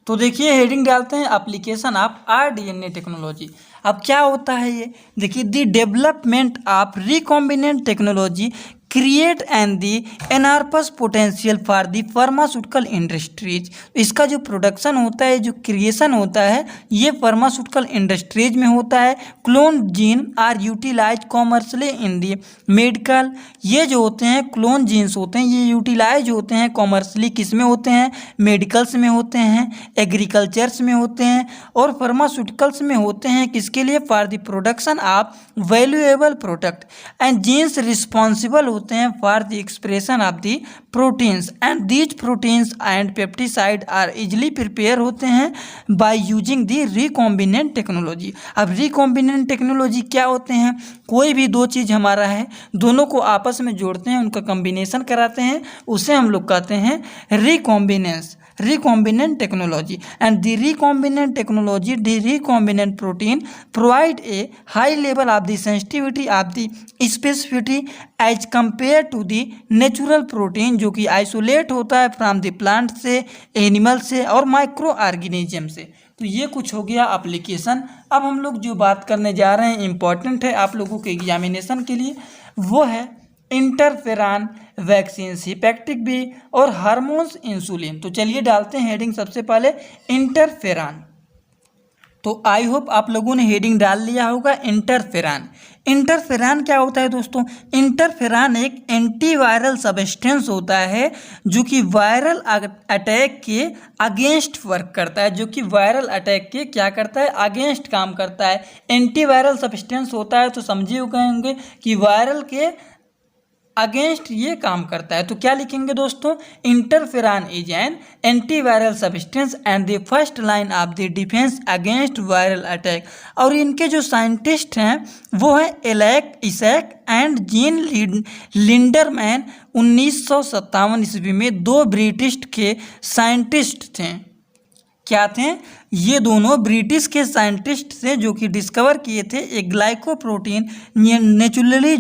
तो देखिए हेडिंग डालते हैं एप्लीकेशन ऑफ rDNA टेक्नोलॉजी। अब क्या होता है ये, देखिए the development of recombinant technology create and the enormous potential for the pharmaceutical industries. इसका जो प्रोडक्शन होता है, जो क्रिएशन होता है, ये फार्मास्यूटिकल इंडस्ट्रीज में होता है। Clone gene are utilise commercially in the medical. ये जो होते हैं क्लोन जीन्स होते हैं, ये यूटिलाइज होते हैं कॉमर्शली, किस में होते हैं, मेडिकल्स में होते हैं, एग्रीकल्चर्स में होते हैं और फार्मास्यूटिकल्स में होते हैं। किसके लिए, for the production of valuable product and genes responsible होते हैं for the expression of the proteins and these proteins and peptides are easily prepare होते हैं by using the recombinant technology. अब रिकॉम्बिनेंट टेक्नोलॉजी क्या होते हैं, कोई भी दो चीज़ हमारा है, दोनों को आपस में जोड़ते हैं, उनका कॉम्बिनेशन कराते हैं, उसे हम लोग कहते हैं recombinants, recombinant technology। and the recombinant technology, the recombinant protein provide a high level of the sensitivity of the specificity as compared to the natural protein, जो कि आइसोलेट होता है फ्रॉम द प्लांट से, एनिमल से और micro organism से। तो ये कुछ हो गया एप्लीकेशन। अब हम लोग जो बात करने जा रहे हैं इंपॉर्टेंट है आप लोगों के एग्जामिनेशन के लिए, वो है इंटरफेरॉन वैक्सीन्स, हिपैटिक बी और हार्मोन्स, इंसुलिन। तो चलिए डालते हैं हेडिंग सबसे पहले इंटरफेरॉन। तो आई होप आप लोगों ने हेडिंग डाल लिया होगा इंटरफेरॉन। इंटरफेरॉन क्या होता है दोस्तों, इंटरफेरॉन एक एंटीवायरल सब्सटेंस होता है जो कि वायरल अटैक के अगेंस्ट वर्क करता है, जो कि वायरल अटैक के क्या करता है, अगेंस्ट काम करता है। एंटीवायरल सब्सटेंस होता है तो समझे होंगे कि वायरल के अगेंस्ट ये काम करता है। तो क्या लिखेंगे दोस्तों, interferon is an antiviral substance and the first line of the defence against viral attack. और इनके जो साइंटिस्ट हैं वो है एलेक इसैक एंड जीन लिंडरमैन। 1957 ईस्वी में दो ब्रिटिश के साइंटिस्ट थे, क्या थे, ये दोनों ब्रिटिश के साइंटिस्ट थे जो कि डिस्कवर किए थे एक ग्लाइकोप्रोटीन नेचुरली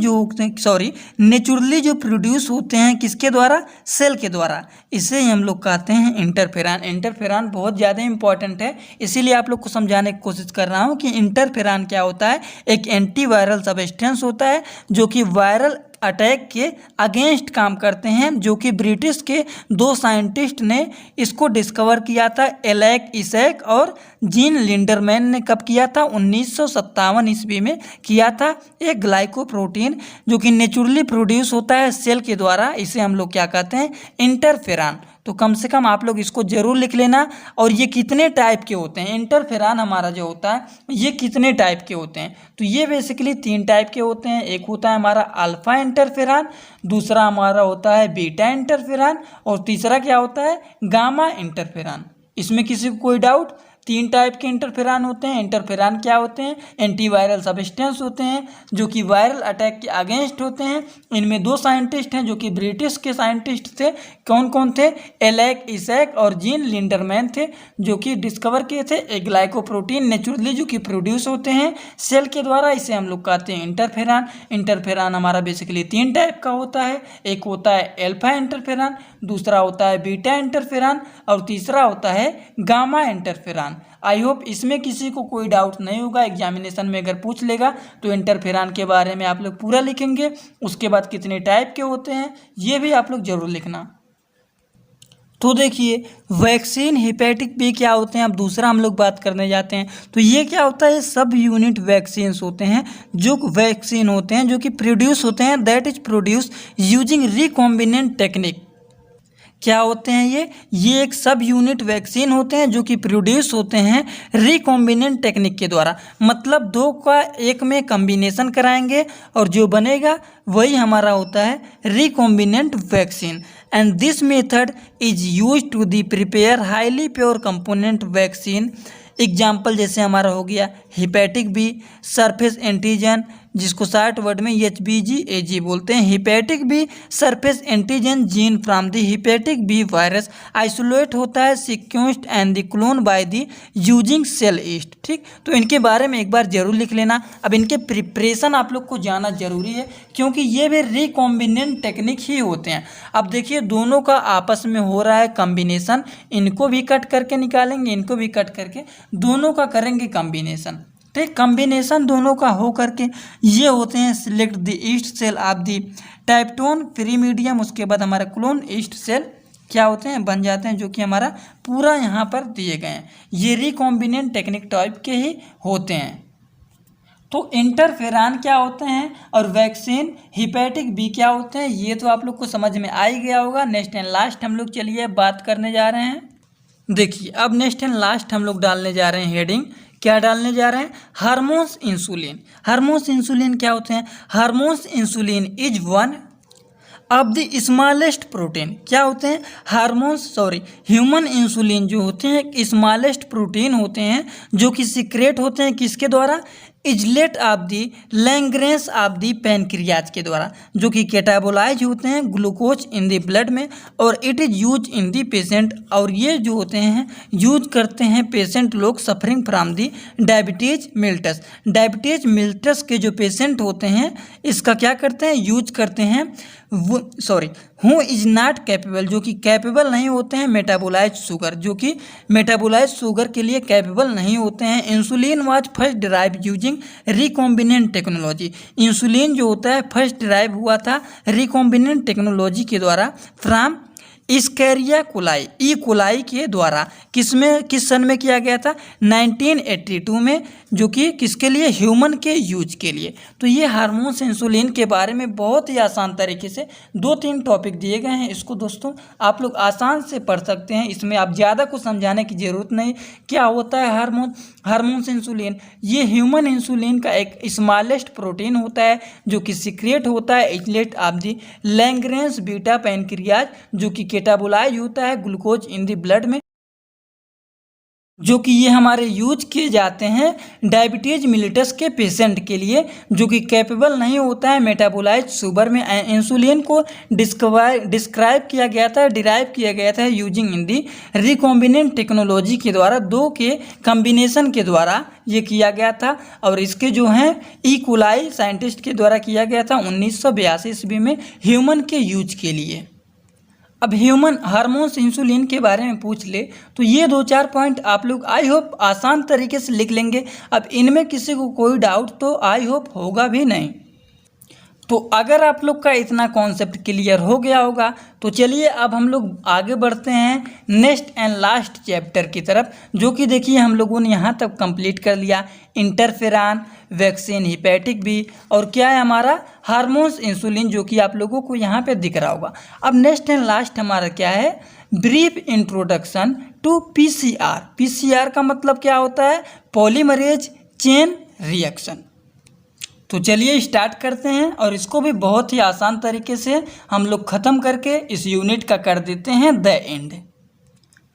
जो प्रोड्यूस होते हैं किसके द्वारा, सेल के द्वारा। इसे हम लोग कहते हैं इंटरफेरॉन। इंटरफेरॉन बहुत ज़्यादा इंपॉर्टेंट है, इसीलिए आप लोग को समझाने की कोशिश कर रहा हूँ कि इंटरफेरॉन क्या होता है। एक एंटीवायरल सब्सटेंस होता है जो कि वायरल अटैक के अगेंस्ट काम करते हैं, जो कि ब्रिटिश के दो साइंटिस्ट ने इसको डिस्कवर किया था, एलेक इसैक और जीन लिंडरमैन ने। कब किया था, 1957 ईस्वी में किया था। एक ग्लाइकोप्रोटीन जो कि नेचुरली प्रोड्यूस होता है सेल के द्वारा, इसे हम लोग क्या कहते हैं, इंटरफेरॉन। तो कम से कम आप लोग इसको जरूर लिख लेना। और ये कितने टाइप के होते हैं, इंटरफेरॉन हमारा जो होता है ये कितने टाइप के होते हैं, तो ये बेसिकली 3 टाइप के होते हैं। एक होता है हमारा अल्फा इंटरफेरॉन, दूसरा हमारा होता है बीटा इंटरफेरॉन और तीसरा क्या होता है, गामा इंटरफेरॉन। इसमें किसी को कोई डाउट, 3 टाइप के इंटरफेरॉन होते हैं। इंटरफेरॉन क्या होते हैं, एंटीवायरल सब्सटेंस होते हैं जो कि वायरल अटैक के अगेंस्ट होते हैं। इनमें 2 साइंटिस्ट हैं जो कि ब्रिटिश के साइंटिस्ट थे, कौन कौन थे, एलेक इसैक और जीन लिंडरमैन थे, जो कि डिस्कवर किए थे एक ग्लाइकोप्रोटीन नेचुरली जो कि प्रोड्यूस होते हैं सेल के द्वारा, इसे हम लोग कहते हैं इंटरफेरॉन। इंटरफेरॉन हमारा बेसिकली 3 टाइप का होता है, एक होता है अल्फा इंटरफेरॉन, दूसरा होता है बीटा इंटरफेरॉन और तीसरा होता है गामा इंटरफेरॉन। आई होप इसमें किसी को कोई डाउट नहीं होगा। एग्जामिनेशन में अगर पूछ लेगा तो इंटरफेरॉन के बारे में आप लोग पूरा लिखेंगे, उसके बाद कितने टाइप के होते हैं ये भी आप लोग जरूर लिखना। तो देखिए वैक्सीन हेपेटिक बी क्या होते हैं, अब दूसरा हम लोग बात करने जाते हैं। तो ये क्या होता है, सब यूनिट वैक्सीन्स होते हैं, जो वैक्सीन होते हैं जो कि प्रोड्यूस होते हैं, that is produce using recombinant technique. क्या होते हैं ये एक सब यूनिट वैक्सीन होते हैं जो कि प्रोड्यूस होते हैं रिकॉम्बिनेंट टेक्निक के द्वारा। मतलब दो का एक में कॉम्बिनेशन कराएंगे और जो बनेगा वही हमारा होता है recombinant vaccine. And this method is use to the prepare highly pure component vaccine. Example जैसे हमारा हो गया हेपेटिक बी, सरफेस एंटीजन जिसको शॉर्ट वर्ड में HBG-AG बोलते हैं। Hepatic B surface antigen gene from the hepatic B virus isolate होता है sequenced and the clone by the using cell yeast. ठीक, तो इनके बारे में एक बार जरूर लिख लेना। अब इनके प्रिपरेशन आप लोग को जाना जरूरी है क्योंकि ये भी रिकॉम्बिनेंट टेक्निक ही होते हैं। अब देखिए दोनों का आपस में हो रहा है कॉम्बिनेशन, इनको भी कट करके निकालेंगे, इनको भी कट करके, दोनों का करेंगे कॉम्बिनेशन। ठीक, कॉम्बिनेशन दोनों का हो करके ये होते हैं select the yeast cell of the tryptone free medium. उसके बाद हमारा क्लोन ईस्ट सेल क्या होते हैं, बन जाते हैं, जो कि हमारा पूरा यहाँ पर दिए गए हैं। ये रिकॉम्बिनेंट टेक्निक टाइप के ही होते हैं। तो इंटरफेरान क्या होते हैं और वैक्सीन हेपेटिक बी क्या होते हैं, ये तो आप लोग को समझ में आ ही गया होगा। नेक्स्ट एंड लास्ट हम लोग चलिए बात करने जा रहे हैं। देखिए अब नेक्स्ट एंड लास्ट हम लोग डालने जा रहे हैं हेडिंग, क्या डालने जा रहे हैं, हार्मोन्स इंसुलिन। हार्मोन्स इंसुलिन क्या होते हैं, hormones insulin is one of the smallest protein. क्या होते हैं, ह्यूमन इंसुलिन जो होते हैं स्मॉलेस्ट प्रोटीन होते हैं जो कि सीक्रेट होते हैं किसके द्वारा, islets of the Langerhans of the pancreas के द्वारा, जो कि कैटाबोलाइज होते हैं ग्लूकोज इन दी ब्लड में और it is use in the patient. और ये जो होते हैं यूज करते हैं पेशेंट लोग suffering from the diabetes mellitus. Diabetes mellitus के जो पेशेंट होते हैं इसका क्या करते हैं, यूज करते हैं हु इज नॉट कैपेबल, जो कि कैपेबल नहीं होते हैं मेटाबोलाइज शुगर, जो कि मेटाबोलाइज शुगर के लिए कैपेबल नहीं होते हैं। Insulin was first derive using recombinant technology. Insulin जो होता है फर्स्ट डिराइव हुआ था रिकॉम्बिनेंट टेक्नोलॉजी के द्वारा फ्राम इस्कैरिया कोलाई, ई कोलाई के द्वारा। किस सन में किया गया था, 1982 में, जो कि किसके लिए, ह्यूमन के यूज के लिए। तो ये हार्मोन्स इंसुलिन के बारे में बहुत ही आसान तरीके से 2-3 टॉपिक दिए गए हैं। इसको दोस्तों आप लोग आसान से पढ़ सकते हैं, इसमें आप ज़्यादा कुछ समझाने की ज़रूरत नहीं। क्या होता है हार्मोन्स इंसुलिन, ये ह्यूमन इंसुलिन का एक स्मॉलेस्ट प्रोटीन होता है जो कि सीक्रेट होता है इजलेट ऑफ दी लैंग्रेंस बीटा पैनक्रियाज, जो कि कैटाबोलाइज होता है ग्लूकोज इन दी ब्लड में, जो कि ये हमारे यूज किए जाते हैं डायबिटीज मिलिटस के पेशेंट के लिए, जो कि कैपेबल नहीं होता है मेटाबोलाइज शुगर में। इंसुलिन को डिस्क्राइब किया गया था, डिराइव किया गया था using in the recombinant technology के द्वारा, दो के कॉम्बिनेशन के द्वारा ये किया गया था। और इसके जो हैं ई कोलाई साइंटिस्ट के द्वारा किया गया था 1982 ईस्वी में ह्यूमन के यूज के लिए। अब ह्यूमन हार्मोन्स इंसुलिन के बारे में पूछ ले तो ये 2-4 पॉइंट आप लोग आई होप आसान तरीके से लिख लेंगे। अब इनमें किसी को कोई डाउट तो आई होप होगा भी नहीं। तो अगर आप लोग का इतना कॉन्सेप्ट क्लियर हो गया होगा तो चलिए अब हम लोग आगे बढ़ते हैं नेक्स्ट एंड लास्ट चैप्टर की तरफ, जो कि देखिए हम लोगों ने यहाँ तक कंप्लीट कर लिया इंटरफेरान, वैक्सीन, हेपेटिक बी और क्या है हमारा हार्मोन्स इंसुलिन, जो कि आप लोगों को यहाँ पे दिख रहा होगा। अब नेक्स्ट एंड लास्ट हमारा क्या है, brief introduction to PCR। PCR का मतलब क्या होता है, पॉलीमरेज चेन रिएक्शन। तो चलिए स्टार्ट करते हैं और इसको भी बहुत ही आसान तरीके से हम लोग ख़त्म करके इस यूनिट का कर देते हैं द एंड।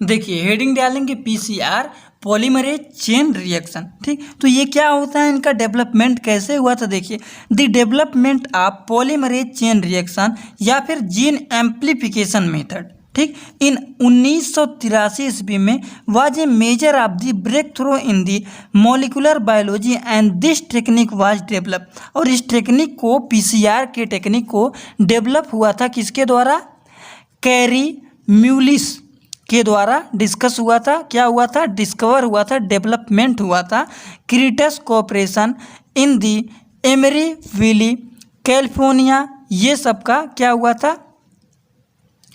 देखिए हेडिंग डालेंगे PCR पॉलीमरेज चेन रिएक्शन। ठीक, तो ये क्या होता है, इनका डेवलपमेंट कैसे हुआ था। देखिए the development of polymerase chain reaction या फिर जीन एम्प्लीफिकेशन मेथड, ठीक, इन 1983 ईस्वी में was a major of the breakthrough in the molecular biology and this technique was develop. और इस टेक्निक को PCR के टेक्निक को डेवलप हुआ था किसके द्वारा, कैरी म्यूलिस के द्वारा डिस्कस हुआ था, क्या हुआ था, डिस्कवर हुआ था, डेवलपमेंट हुआ था Cetus cooperation in the Emeryville California. ये सब का क्या हुआ था,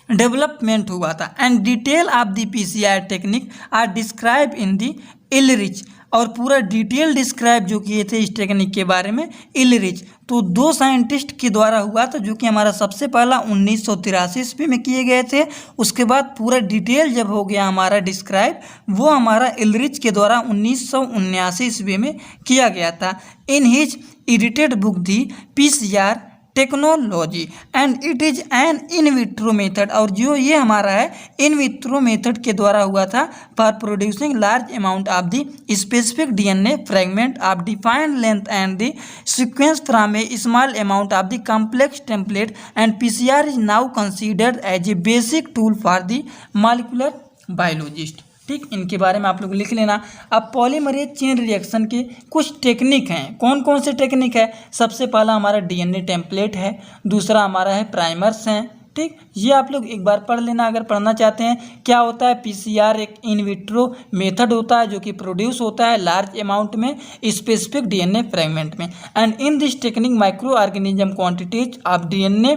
डेवलपमेंट हुआ था। And detail of the PCR technique are describe in the Erlich, और पूरा डिटेल डिस्क्राइब जो किए थे इस टेक्निक के बारे में इलरिच। तो दो साइंटिस्ट के द्वारा हुआ था, जो कि हमारा सबसे पहला 1983 ईस्वी में किए गए थे। उसके बाद पूरा डिटेल जब हो गया हमारा डिस्क्राइब, वो हमारा इलरिच के द्वारा 1979 ईस्वी में किया गया था। In his edited book the PCR technology and it is an in vitro method, और जो ये हमारा है इन विट्रो मेथड के द्वारा हुआ था for producing large amount of the specific DNA fragment of defined length and the sequence from a small amount of the complex template, and PCR is now considered as a basic tool for the molecular biologist. ठीक, इनके बारे में आप लोग लिख लेना। अब polymerase chain reaction के कुछ टेक्निक हैं। कौन कौन से टेक्निक है? सबसे पहला हमारा डीएनए टेम्पलेट है, दूसरा हमारा है प्राइमर्स हैं। ठीक, ये आप लोग एक बार पढ़ लेना अगर पढ़ना चाहते हैं। क्या होता है? पीसीआर एक इन विट्रो मेथड होता है जो कि प्रोड्यूस होता है लार्ज अमाउंट में स्पेसिफिक डीएनए फ्रेगमेंट में, and in this technique micro organism quantities of DNA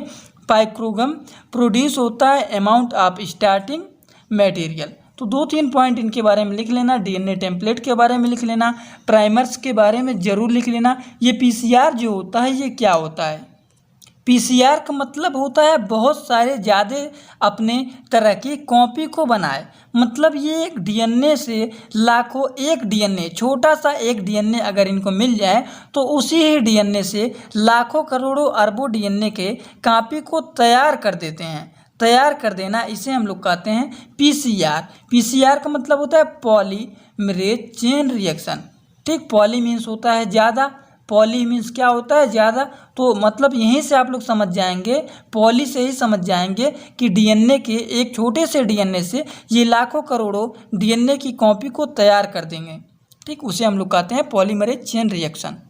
picogram produce होता है अमाउंट ऑफ स्टार्टिंग मटेरियल। तो 2-3 पॉइंट इनके बारे में लिख लेना। डीएनए टेम्पलेट के बारे में लिख लेना, प्राइमर्स के बारे में ज़रूर लिख लेना। ये पीसीआर जो होता है ये क्या होता है? पीसीआर का मतलब होता है बहुत सारे ज़्यादा अपने तरह की कॉपी को बनाए। मतलब ये एक डीएनए से लाखों, एक डीएनए छोटा सा एक डीएनए अगर इनको मिल जाए तो उसी ही डीएनए से लाखों करोड़ों अरबों डीएनए के कॉपी को तैयार कर देते हैं। तैयार कर देना, इसे हम लोग कहते हैं पीसीआर। पीसीआर का मतलब होता है पॉलीमरेज चेन रिएक्शन। ठीक, पॉली मीन्स होता है ज़्यादा, पॉली मीन्स क्या होता है? ज़्यादा। तो मतलब यहीं से आप लोग समझ जाएंगे, पॉली से ही समझ जाएंगे कि डीएनए के एक छोटे से डीएनए से ये लाखों करोड़ों डीएनए की कॉपी को तैयार कर देंगे। ठीक, उसे हम लोग कहते हैं पॉलीमरेज चेन रिएक्शन।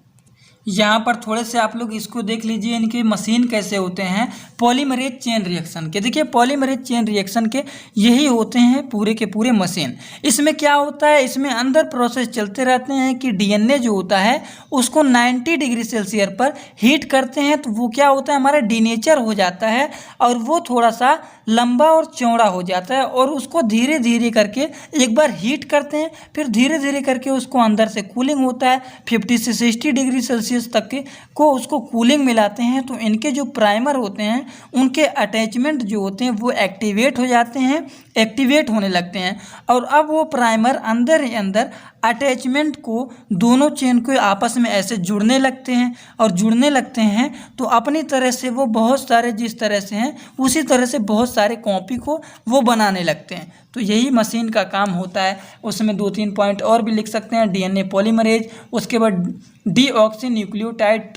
यहाँ पर थोड़े से आप लोग इसको देख लीजिए, इनके मशीन कैसे होते हैं पॉलीमरेज चेन रिएक्शन के। देखिए पॉलीमरेज चेन रिएक्शन के यही होते हैं पूरे के पूरे मशीन। इसमें क्या होता है? इसमें अंदर प्रोसेस चलते रहते हैं कि डीएनए जो होता है उसको 90 डिग्री सेल्सियस पर हीट करते हैं, तो वो क्या होता है? हमारा डीनेचर हो जाता है और वो थोड़ा सा लंबा और चौड़ा हो जाता है, और उसको धीरे धीरे करके एक बार हीट करते हैं, फिर धीरे धीरे करके उसको अंदर से कूलिंग होता है 50 से 60 डिग्री सेल्सियस तक के को उसको कूलिंग मिलाते हैं। तो इनके जो प्राइमर होते हैं उनके अटैचमेंट जो होते हैं वो एक्टिवेट हो जाते हैं, एक्टिवेट होने लगते हैं, और अब वो प्राइमर अंदर ही अंदर अटैचमेंट को दोनों चेन को आपस में ऐसे जुड़ने लगते हैं, और जुड़ने लगते हैं तो अपनी तरह से वो बहुत सारे जिस तरह से हैं उसी तरह से बहुत सारे कॉपी को वो बनाने लगते हैं। तो यही मशीन का काम होता है। उसमें 2-3 पॉइंट और भी लिख सकते हैं। डीएनए पॉलीमरेज, उसके बाद डीऑक्सी न्यूक्लियोटाइड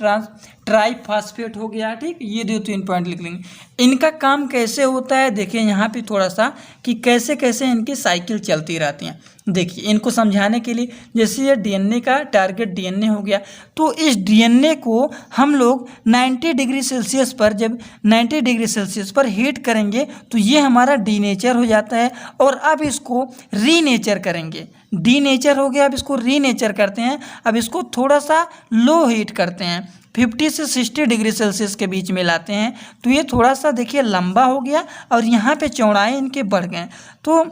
ट्राइफॉस्फेट हो गया। ठीक, ये 2-3 पॉइंट लिख लेंगे। इनका काम कैसे होता है देखिए यहाँ पे थोड़ा सा कि कैसे कैसे इनकी साइकिल चलती रहती हैं। देखिए इनको समझाने के लिए, जैसे ये डीएनए का टारगेट डीएनए हो गया, तो इस डीएनए को हम लोग 90 डिग्री सेल्सियस पर, जब 90 डिग्री सेल्सियस पर हीट करेंगे तो ये हमारा डीनेचर हो जाता है, और अब इसको रीनेचर करेंगे। डीनेचर हो गया, अब इसको रीनेचर करते हैं। अब इसको थोड़ा सा लो हीट करते हैं, 50 से 60 डिग्री सेल्सियस के बीच में लाते हैं, तो ये थोड़ा सा देखिए लंबा हो गया, और यहाँ पे चौड़ाई इनके बढ़ गए। तो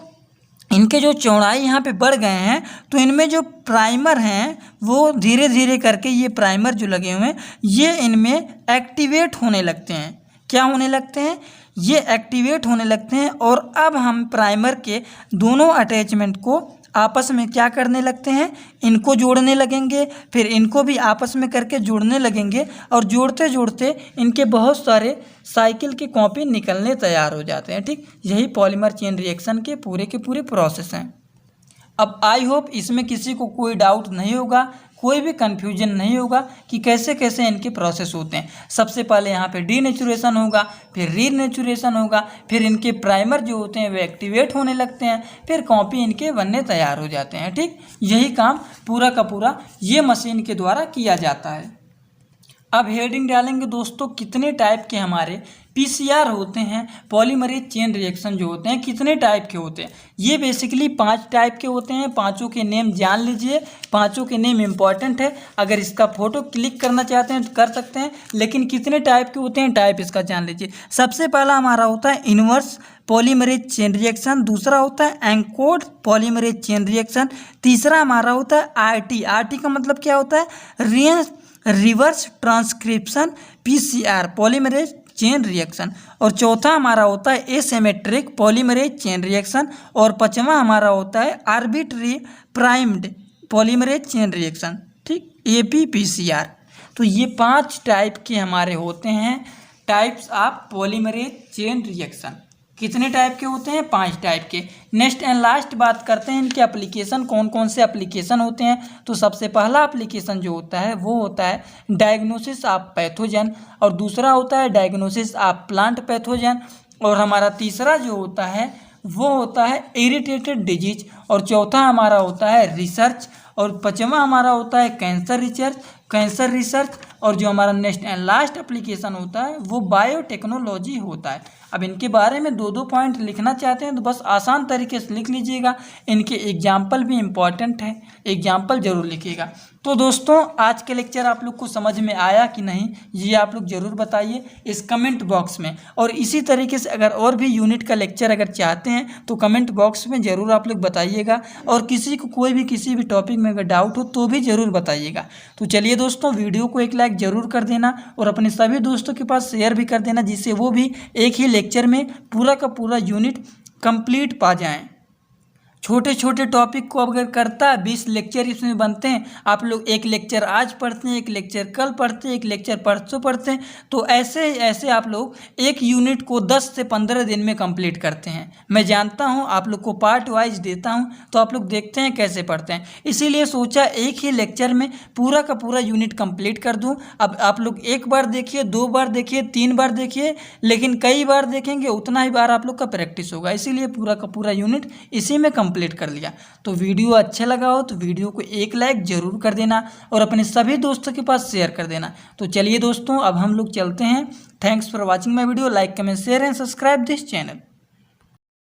इनके जो चौड़ाई यहाँ पे बढ़ गए हैं, तो इनमें जो प्राइमर हैं वो धीरे धीरे करके, ये प्राइमर जो लगे हुए हैं ये इनमें एक्टिवेट होने लगते हैं। क्या होने लगते हैं? ये एक्टिवेट होने लगते हैं, और अब हम प्राइमर के दोनों अटैचमेंट को आपस में क्या करने लगते हैं? इनको जोड़ने लगेंगे, फिर इनको भी आपस में करके जोड़ने लगेंगे, और जोड़ते जोड़ते इनके बहुत सारे साइकिल की कॉपी निकलने तैयार हो जाते हैं। ठीक, यही पॉलीमर चेन रिएक्शन के पूरे प्रोसेस हैं। अब आई होप इसमें किसी को कोई डाउट नहीं होगा, कोई भी कन्फ्यूजन नहीं होगा कि कैसे कैसे इनके प्रोसेस होते हैं। सबसे पहले यहाँ पे डीनेचुरेशन होगा, फिर रीनेचुरेशन होगा, फिर इनके प्राइमर जो होते हैं वे एक्टिवेट होने लगते हैं, फिर कॉपी इनके बनने तैयार हो जाते हैं। ठीक, यही काम पूरा का पूरा ये मशीन के द्वारा किया जाता है। अब हेडिंग डालेंगे दोस्तों, कितने टाइप के हमारे पीसीआर होते हैं पॉलीमरेज चेन रिएक्शन जो होते हैं कितने टाइप के होते हैं? ये बेसिकली 5 टाइप के होते हैं। पांचों के नेम जान लीजिए, पांचों के नेम इंपॉर्टेंट है। अगर इसका फोटो क्लिक करना चाहते हैं तो कर सकते हैं, लेकिन कितने टाइप के होते हैं टाइप इसका जान लीजिए। सबसे पहला हमारा होता है इनवर्स पॉलीमरेज चेन रिएक्शन, दूसरा होता है एंकोड पॉलीमरेज चेन रिएक्शन, तीसरा हमारा होता है आरटी। आरटी का मतलब क्या होता है? Reverse transcription PCR polymerase chain reaction. और चौथा हमारा होता है एसिमेट्रिक पॉलीमरेज चेन रिएक्शन। और पांचवा हमारा होता है arbitrary primed polymerase chain reaction, ठीक, एपीपीसीआर। तो ये 5 टाइप के हमारे होते हैं types of polymerase chain reaction. कितने टाइप के होते हैं? 5 टाइप के। नेक्स्ट एंड लास्ट बात करते हैं इनके एप्लीकेशन, कौन कौन से एप्लीकेशन होते हैं। तो सबसे पहला एप्लीकेशन जो होता है वो होता है डायग्नोसिस ऑफ पैथोजन, और दूसरा होता है डायग्नोसिस ऑफ प्लांट पैथोजन, और हमारा तीसरा जो होता है वो होता है इरिटेटेड डिजीज, और चौथा हमारा होता है रिसर्च, और पांचवा हमारा होता है कैंसर रिसर्च, और जो हमारा नेक्स्ट एंड लास्ट एप्लीकेशन होता है वो बायोटेक्नोलॉजी होता है। अब इनके बारे में 2-2 पॉइंट लिखना चाहते हैं तो बस आसान तरीके से लिख लीजिएगा। इनके एग्जाम्पल भी इम्पॉर्टेंट है, एग्जाम्पल जरूर लिखिएगा। तो दोस्तों आज के लेक्चर आप लोग को समझ में आया कि नहीं, ये आप लोग ज़रूर बताइए इस कमेंट बॉक्स में। और इसी तरीके से अगर और भी यूनिट का लेक्चर अगर चाहते हैं तो कमेंट बॉक्स में ज़रूर आप लोग बताइएगा। और किसी को कोई भी किसी भी टॉपिक में अगर डाउट हो तो भी ज़रूर बताइएगा। तो चलिए दोस्तों, वीडियो को एक लाइक ज़रूर कर देना और अपने सभी दोस्तों के पास शेयर भी कर देना, जिससे वो भी एक ही लेक्चर में पूरा का पूरा यूनिट कंप्लीट पा जाएं। छोटे छोटे टॉपिक को अगर करता है 20 लेक्चर इसमें बनते हैं। आप लोग एक लेक्चर आज पढ़ते हैं, एक लेक्चर कल पढ़ते हैं, एक लेक्चर परसों पढ़ते हैं, तो ऐसे ऐसे आप लोग एक यूनिट को 10 से 15 दिन में कंप्लीट करते हैं। मैं जानता हूं आप लोग को पार्ट वाइज देता हूं तो आप लोग देखते हैं कैसे पढ़ते हैं, इसीलिए सोचा एक ही लेक्चर में पूरा का पूरा यूनिट कंप्लीट कर दूँ। अब आप लोग एक बार देखिए, 2 बार देखिए, 3 बार देखिए, लेकिन कई बार देखेंगे उतना ही बार आप लोग का प्रैक्टिस होगा, इसीलिए पूरा का पूरा यूनिट इसी में कंप्लीट कर लिया। तो वीडियो अच्छा लगा हो तो वीडियो को एक लाइक जरूर कर देना और अपने सभी दोस्तों के पास शेयर कर देना। तो चलिए दोस्तों अब हम लोग चलते हैं। Thanks for watching my video. Like comment share and subscribe this channel.